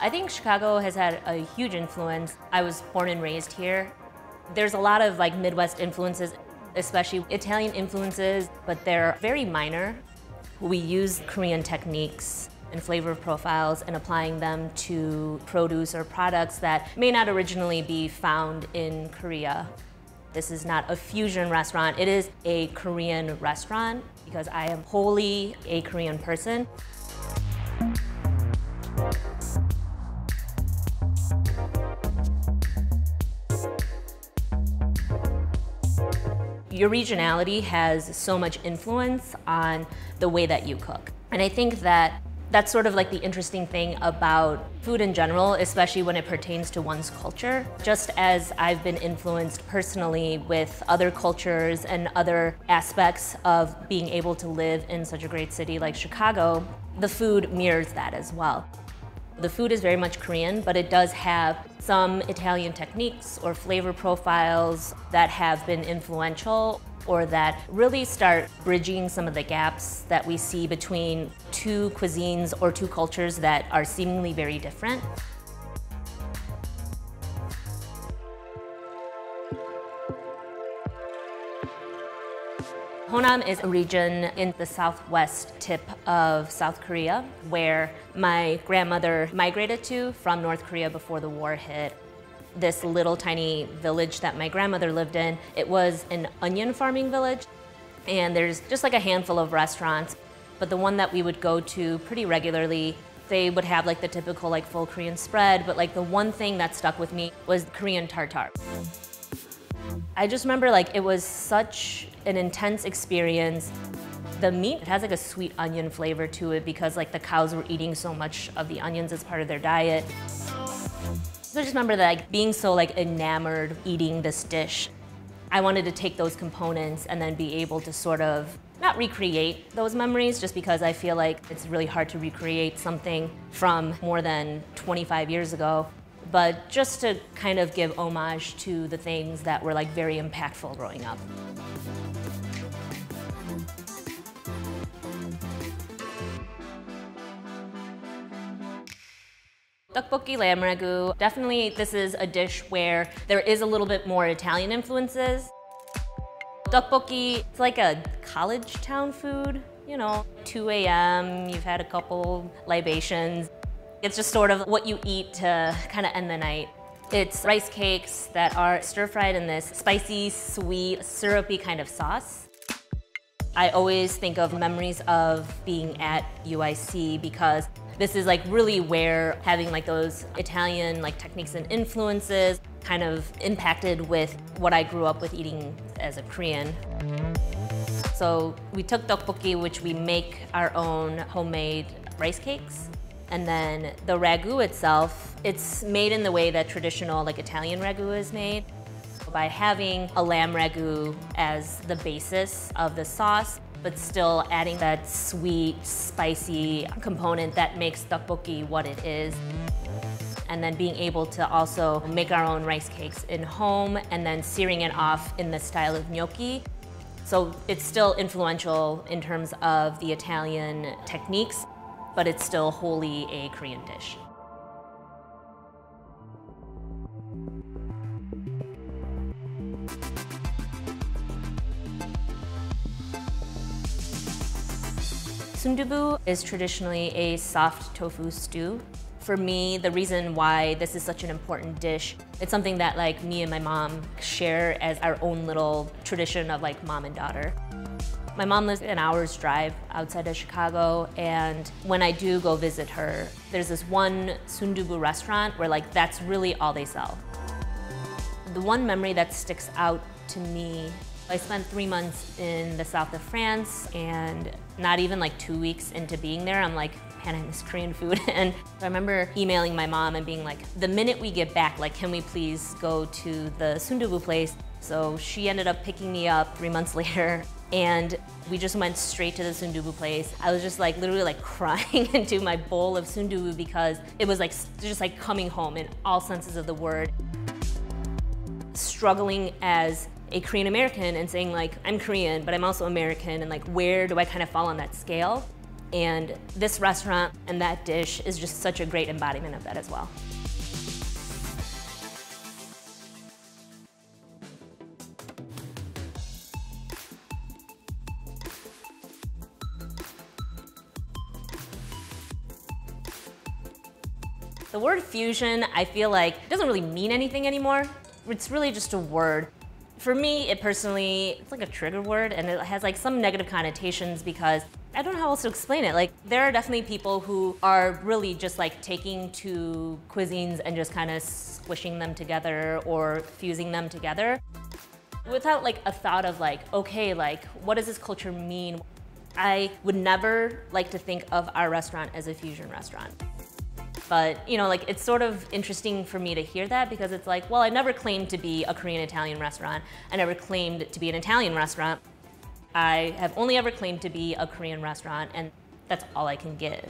I think Chicago has had a huge influence. I was born and raised here. There's a lot of like Midwest influences, especially Italian influences, but they're very minor. We use Korean techniques and flavor profiles and applying them to produce or products that may not originally be found in Korea. This is not a fusion restaurant, it is a Korean restaurant because I am wholly a Korean person. Your regionality has so much influence on the way that you cook. And I think that that's sort of like the interesting thing about food in general, especially when it pertains to one's culture. Just as I've been influenced personally with other cultures and other aspects of being able to live in such a great city like Chicago, the food mirrors that as well. The food is very much Korean, but it does have some Italian techniques or flavor profiles that have been influential or that really start bridging some of the gaps that we see between two cuisines or two cultures that are seemingly very different. Honam is a region in the southwest tip of South Korea where my grandmother migrated to from North Korea before the war hit. This little tiny village that my grandmother lived in, it was an onion farming village, and there's just like a handful of restaurants, but the one that we would go to pretty regularly, they would have like the typical like full Korean spread, but like the one thing that stuck with me was Korean tartare. I just remember like it was such an intense experience. The meat has like a sweet onion flavor to it because like the cows were eating so much of the onions as part of their diet. So I just remember that like being so like enamored eating this dish. I wanted to take those components and then be able to sort of not recreate those memories just because I feel like it's really hard to recreate something from more than 25 years ago. But just to kind of give homage to the things that were like very impactful growing up. Ddukbokki lamb ragu, definitely this is a dish where there is a little bit more Italian influences. Ddukbokki, it's like a college town food, you know, 2 a.m., you've had a couple libations. It's just sort of what you eat to kind of end the night. It's rice cakes that are stir-fried in this spicy, sweet, syrupy kind of sauce. I always think of memories of being at UIC because this is like really where having like those Italian like techniques and influences kind of impacted with what I grew up with eating as a Korean. So we took ddukbokki, which we make our own homemade rice cakes. And then the ragu itself, it's made in the way that traditional like Italian ragu is made. By having a lamb ragu as the basis of the sauce, but still adding that sweet, spicy component that makes ddukbokki what it is. And then being able to also make our own rice cakes in home and then searing it off in the style of gnocchi. So it's still influential in terms of the Italian techniques, but it's still wholly a Korean dish. Soondubu is traditionally a soft tofu stew. For me, the reason why this is such an important dish, it's something that like me and my mom share as our own little tradition of like mom and daughter. My mom lives an hour's drive outside of Chicago, and when I do go visit her, there's this one Soondubu restaurant where like that's really all they sell. The one memory that sticks out to me, I spent 3 months in the south of France, and not even like 2 weeks into being there, I'm like, man, I miss Korean food. And I remember emailing my mom and being like, the minute we get back, like, can we please go to the Soondubu place? So she ended up picking me up 3 months later, and we just went straight to the Soondubu place. I was just like literally like crying into my bowl of Soondubu because it was like just like coming home in all senses of the word. Struggling as a Korean American and saying like, I'm Korean, but I'm also American, and like where do I kind of fall on that scale? And this restaurant and that dish is just such a great embodiment of that as well. The word fusion, I feel like, doesn't really mean anything anymore. It's really just a word. For me, it's like a trigger word, and it has like some negative connotations because I don't know how else to explain it. Like, there are definitely people who are really just like taking two cuisines and just kind of squishing them together or fusing them together without like a thought of like, okay, like, what does this culture mean? I would never like to think of our restaurant as a fusion restaurant. But, you know, like, it's sort of interesting for me to hear that because it's like, well, I never claimed to be a Korean-Italian restaurant. I never claimed to be an Italian restaurant. I have only ever claimed to be a Korean restaurant, and that's all I can give.